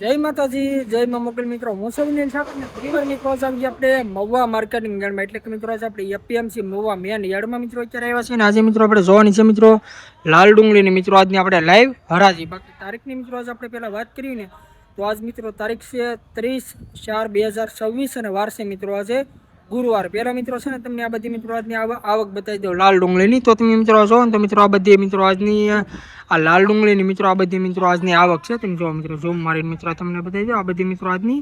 જય માતાજી, જય માં મોકલ મિત્રો. મોસમની સાથે પરિવાર મિત્રો આવી આપણે મહુવા માર્કેટિંગ યાર્ડમાં, એટલે કે મિત્રો આજે આપણે એપીએમસી મહુવા મેન યાર્ડમાં મિત્રો અત્યારે આવ્યા છે. અને આજે મિત્રો આપણે જોવાની છે મિત્રો લાલ ડુંગળીની મિત્રો આજની આપણે લાઈવ હરાજી. બાકી તારીખની મિત્રો આજે આપણે પહેલાં વાત કરી ને તો આજ મિત્રો તારીખ છે 30/4/2026 અને વાર છે મિત્રો આજે ગુરુવાર. પહેલા મિત્રો છે ને તમને આ બધી મિત્રો આજની આવક બતાવી દો લાલ ડુંગળીની. તો તમે મિત્રો જો ને તો મિત્રો આ બધી મિત્રો આજની આ લાલ ડુંગળીની મિત્રો આ બધી મિત્રો આજની આવક છે. તમે જો મિત્રો ઝૂમ મારીને મિત્રો તમને બતાવી દો આ બધી મિત્રો આજની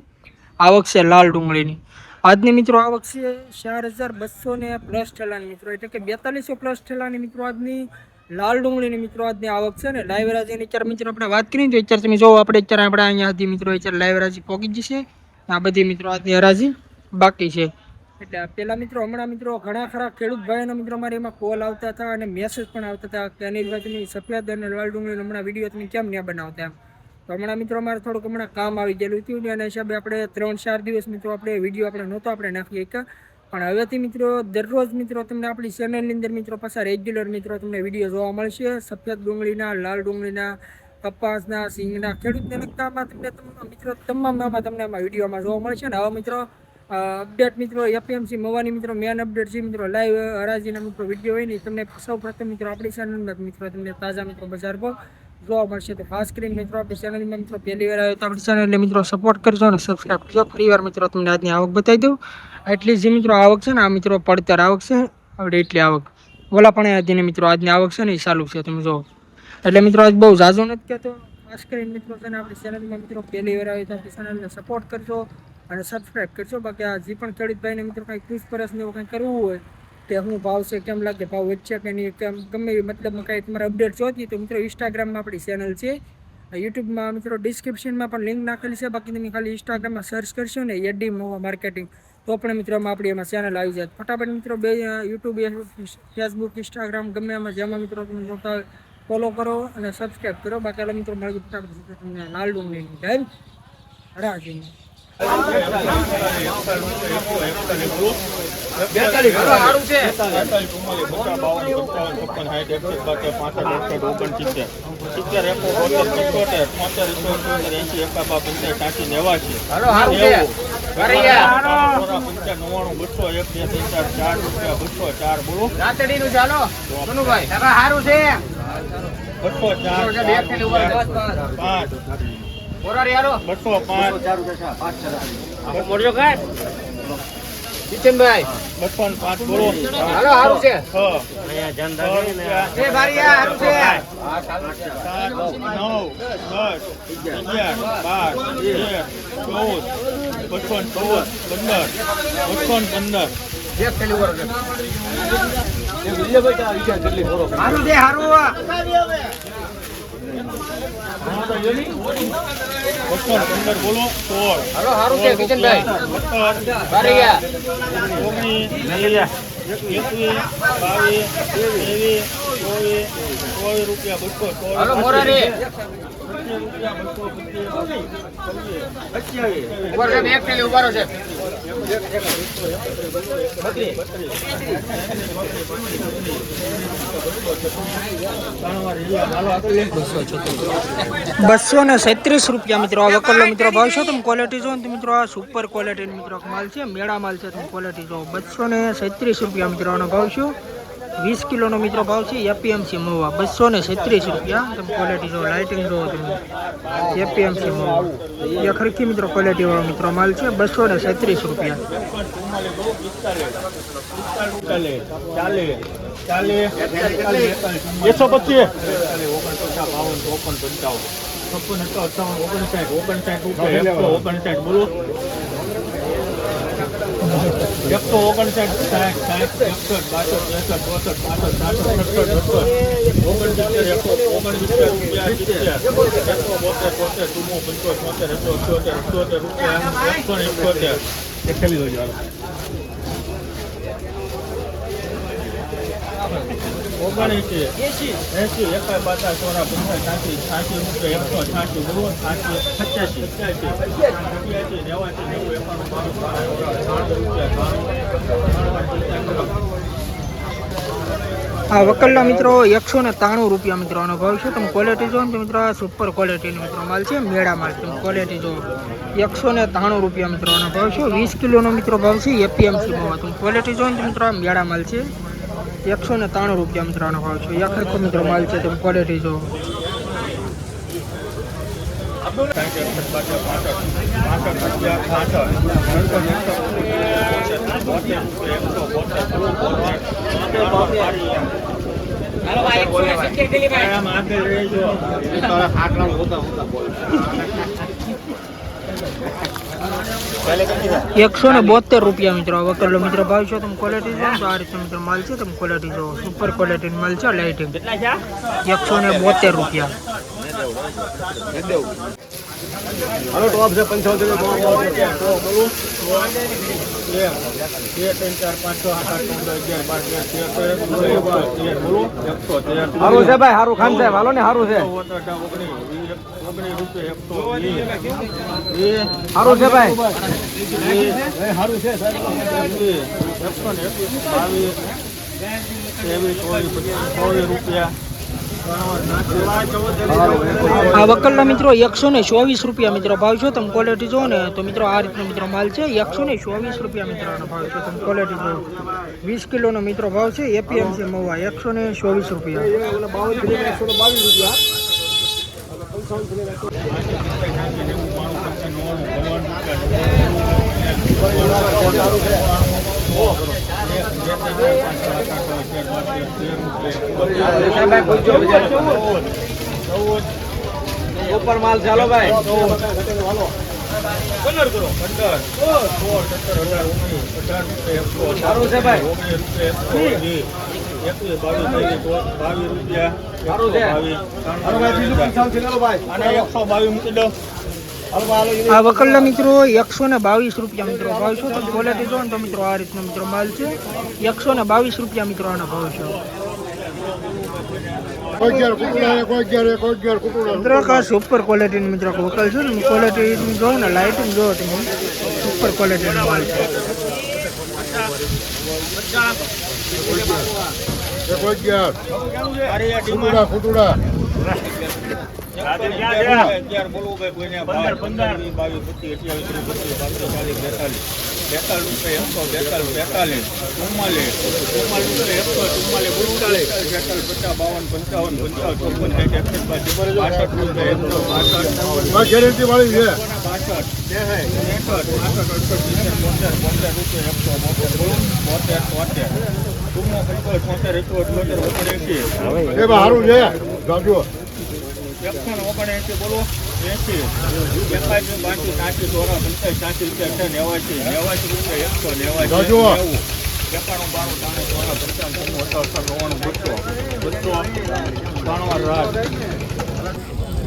આવક છે લાલ ડુંગળીની. આજની મિત્રો આવક છે 4200 પ્લસ ઠેલાની મિત્રો, એટલે કે 4200 પ્લસ ઠેલાની મિત્રો આજની લાલ ડુંગળીની મિત્રો આજની આવક છે. ને લાઈવ રાજીની અત્યારે મિત્રો આપણે વાત કરીએ તો અત્યારે તમે જો અત્યારે આપણે અહીંયા હતી મિત્રો અત્યારે લાઈવ રાજી પહોંચી જશે. આ બધી મિત્રો આજની હરાજી બાકી છે. એટલે પેલા મિત્રો હમણાં મિત્રો ઘણા ખરા ખેડૂત ભાઈઓનો મિત્રો મારે એમાં કોલ આવતા હતા અને મેસેજ પણ આવતા હતા કે અનિલભાઈ તમે સફેદ અને લાલ ડુંગળીનો હમણાં વિડીયો તમે કેમ ન બનાવતા એમ. તો હમણાં મિત્રો મારે થોડુંક હમણાં કામ આવી ગયેલું હતું અને હિસાબે આપણે 3-4 દિવસ મિત્રો આપણે વિડીયો આપણે નહોતો આપણે નાખીએ કે. પણ હવેથી મિત્રો દરરોજ મિત્રો તમને આપણી ચેનલની અંદર મિત્રો પાછા રેગ્યુલર મિત્રો તમને વિડીયો જોવા મળશે. સફેદ ડુંગળીના, લાલ ડુંગળીના, કપાસના, સિંગના, ખેડૂતને લગતામાં તમને મિત્રો તમામમાં તમને આમાં વિડીયોમાં જોવા મળશે. ને હવે મિત્રો અપડેટ મિત્રો એપીએમસી મહુવાની મિત્રો મેન અપડેટ છે મિત્રો લાઈવ હરાજીના મિત્રો વિડીયો હોય ને તમને સૌ પ્રથમ મિત્રો આપણી ચેનલમાં મિત્રો તમને તાજા મિત્રો બજાર ભાવ જોવા મળશે. તો ખાસ કરીને મિત્રો આપણી ચેનલમાં મિત્રો પહેલી વાર આવ્યો તો આપણી ચેનલને મિત્રો સપોર્ટ કરજો અને સબસ્ક્રાઈબ કરજો. ફરીવાર મિત્રો તમને આજની આવક બતાવી દઉં. એટલી જે મિત્રો આવક છે ને આ મિત્રો પડતર આવક છે આપણે એટલી આવક ઓલા પણ આજની મિત્રો આજની આવક છે ને એ ચાલુ છે તમે જો. એટલે મિત્રો આજ બહુ ઝાઝો નથી કહેતો. ખાસ કરીને મિત્રો છે ને આપણી ચેનલમાં મિત્રો પહેલી વાર આવ્યો તો આપણી ચેનલને સપોર્ટ કરજો અને સબસ્ક્રાઈબ કરજો. બાકી આ જે પણ ખેડૂત ભાઈને મિત્રો કંઈ પૂછપરછ ને એવું કંઈ કરવું હોય કે શું ભાવ છે, કેમ લાગે, ભાવ વધશે કે નહીં, કેમ ગમે મતલબમાં કાંઈ તમારે અપડેટ જોતી તો મિત્રો ઇન્સ્ટાગ્રામમાં આપણી ચેનલ છે, યુટ્યુબમાં મિત્રો ડિસ્ક્રિપ્શનમાં પણ લિંક નાખેલી છે. બાકી તમે ખાલી ઇન્સ્ટાગ્રામમાં સર્ચ કરશો ને એડી મહુવા માર્કેટિંગ તો પણ મિત્રો આપણી એમાં ચેનલ આવી જાય. ફટાફટ મિત્રો બે યુટ્યુબ, ફેસબુક, ઇન્સ્ટાગ્રામ ગમે એમાં જેમાં મિત્રો તમે જોતા ફોલો કરો અને સબસ્ક્રાઈબ કરો. બાકી મિત્રો મળી ફટાફટ તમને લાલ ડુંગળીની ટાઈમ હરાજી બોલો 16 હાલો હારું છે કિશનભાઈ 22 રૂપિયા 200 હાલો મોરારી ઉપર છે એક થેલી ઉભારો છે ₹237 મિત્રો આ વકરલો મિત્રો ભાવ છે. તમે ક્વોલિટી જો ને મિત્રો આ સુપર ક્વોલિટી મિત્રો માલ છે, મેળા માલ છે. તમે ક્વોલિટી જો ₹237 મિત્રો આનો ભાવ છે. 20 કિલોનો મિત્રો ભાવ છે એપીએમસી મહુવા ₹237. તમે ક્વોલિટી જો, લાઇટિંગ જો તમે એપીએમસી મહુવા એ ખરખી મિત્રો ક્વોલિટી વાળો મિત્રો માલ છે. ₹237 બોલો 85 આ વકલના મિત્રો 193 રૂપિયા મિત્રો આનો ભાવ છે. તમે ક્વોલિટી જો ને તો મિત્રો સુપર ક્વોલિટીનો મિત્રો માલ છે, મેળા માલ. તમે ક્વોલિટી જો 193 રૂપિયા મિત્રો આનો ભાવ છે. 20 કિલોનો મિત્રો ભાવ છે એપીએમસી માં. તમે ક્વોલિટી જો ને તો મિત્રો મેળા માલ છે. 193 રૂપિયા મિત્રો આનો ભાવ છે. યાખરકો મિત્રો માલ છે. તમે ક્વોલિટી જો એકસો ને 72 રૂપિયા મિત્રો વકરલો મિત્રો ભાવ છે. તમે ક્વોલિટી જો તો આ રીતે મિત્રો માલ છે. તમે ક્વોલિટી જો સુપર ક્વોલિટી માલ છે. લાઇટિંગ 172 રૂપિયા. હાલો ટોપ છે 75 સારું છે ભાઈ, સારું ખાન સાહેબ, હાલો ને સારું છે, સારું છે ભાઈ, સારું છે રૂપિયા. આ વકલના મિત્રો 124 રૂપિયા મિત્રો ભાવ છે. તમે ક્વોલિટી જો ને તો મિત્રો આ રીતનો મિત્રો માલ છે. 124 રૂપિયા મિત્રોનો ભાવ છે. તમે ક્વોલિટી જો 20 કિલોનો મિત્રો ભાવ છે. એપીએમસી મહુવા 124 રૂપિયા. ઉપર માલ ચાલો ભાઈ, સારું છે ભાઈ, આ વકલના મિત્રો 122 રૂપિયા મિત્રો ભાવ છે. તમે ક્વોલિટી જો ને તો મિત્રો આ રીતનો મિત્રો માલ છે. 122 રૂપિયા મિત્રો આનો ભાવ છે. મિત્રો આ સુપર ક્વોલિટીની મિત્રો વકલ છે ને. ક્વોલિટી જો ને લાઇટિંગ જો તમે સુપર ક્વોલિટીનો માલ છે. ગેરંટી વાળી છે. સારું છે ગાજો 179 બોલો 80 55 52 ચોરા 85 રૂપિયા 89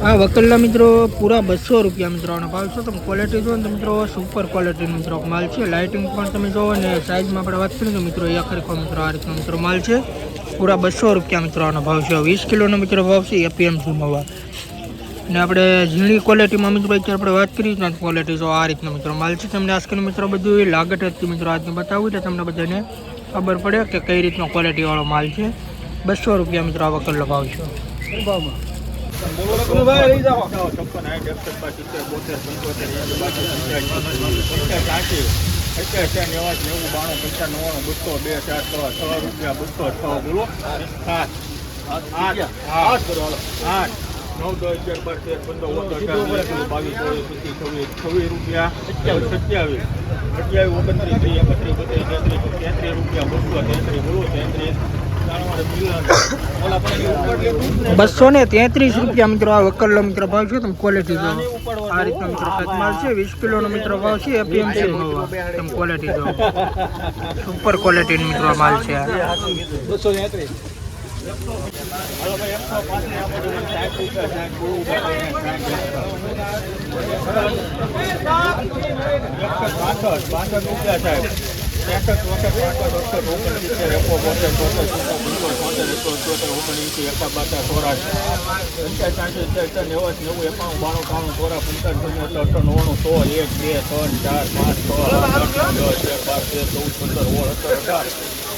આ વકલના મિત્રો પૂરા 200 રૂપિયા મિત્રોનો ભાવ છે. તમે ક્વોલિટી જો ને તો મિત્રો સુપર ક્વોલિટીનો મિત્રો માલ છે. લાઇટિંગ પણ તમે જોવો ને સાઇઝમાં આપણે વાત કરીએ તો મિત્રો યાખરકો મિત્રો આ રીતનો મિત્રો માલ છે. પૂરા 200 રૂપિયા મિત્રોનો ભાવ છે. 20 કિલોનો મિત્રો ભાવ છે એપીએમસી મહુવા. અને આપણે ઝીણી ક્વોલિટીમાં મિત્રો અત્યારે આપણે વાત કરીએ તો ક્વોલિટી જો આ રીતનો મિત્રો માલ છે. તમને આજકાલ મિત્રો બધું લાગટ હતી મિત્રો આજને બતાવું એટલે તમને બધાને ખબર પડે કે કઈ રીતનો ક્વોલિટીવાળો માલ છે. 200 રૂપિયા મિત્રો આ વકલનો ભાવ છે. ₹233 મિત્રો આ વકલનો મિત્રો ભાવ છે. તમે ક્વોલિટી જો આ રીતનો મિત્રો માલ છે. 20 કિલોનો મિત્રો ભાવ છે એપીએમસી મહુવા. તમે ક્વોલિટી જો સુપર ક્વોલિટીનો મિત્રો માલ છે.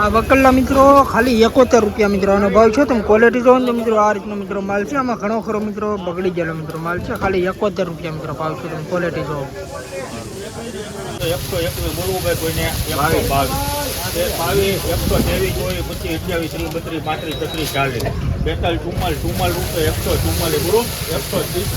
આ વકલના મિત્રો ખાલી 71 રૂપિયા મિત્રો આનો ભાવ છે. તમે ક્વોલિટી જોવો ને તો મિત્રો આ રીતનો મિત્રો માલ છે. આમાં ઘણો ખરો મિત્રો બગડી ગયેલો મિત્રો માલ છે. ખાલી 71 રૂપિયા મિત્રો ભાવ છે. તમે ક્વોલિટી જોવો. 121 બોલવું ભાઈ કોઈને 122 123 123 28 30 32 33 40 42 44 રૂપિયા 144 બોલો 145 46 47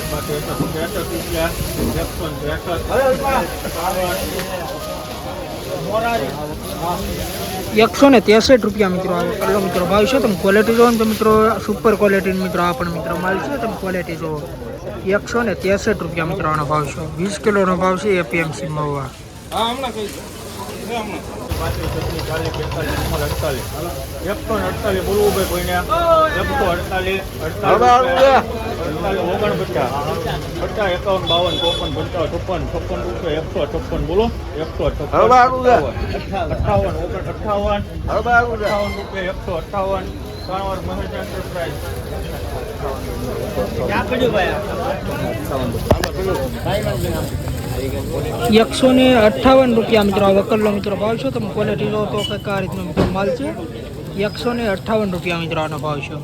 48 49 રૂપિયા 149 ₹163 રૂપિયા મિત્રો આવે કલ્લો મિત્રો ભાવ છે. તમે ક્વોલિટી જોવો ને તો મિત્રો સુપર ક્વોલિટી મિત્રો આ પણ મિત્રો માલ છે. તમે ક્વોલિટી જોવો. ₹163 રૂપિયા મિત્રો આનો ભાવ છે. 20 કિલોનો ભાવ છે એપીએમસી મહુવા. બોલવું ભાઈ કોઈને 148 148 બોલો 158 રૂપિયા મિત્રો આ વકલનો મિત્રો ભાવ છે. તમે ક્વોલિટી જો તો કંઈક આ રીતનો મિત્રો માલ છે. 158 રૂપિયા મિત્રો આનો ભાવ છે.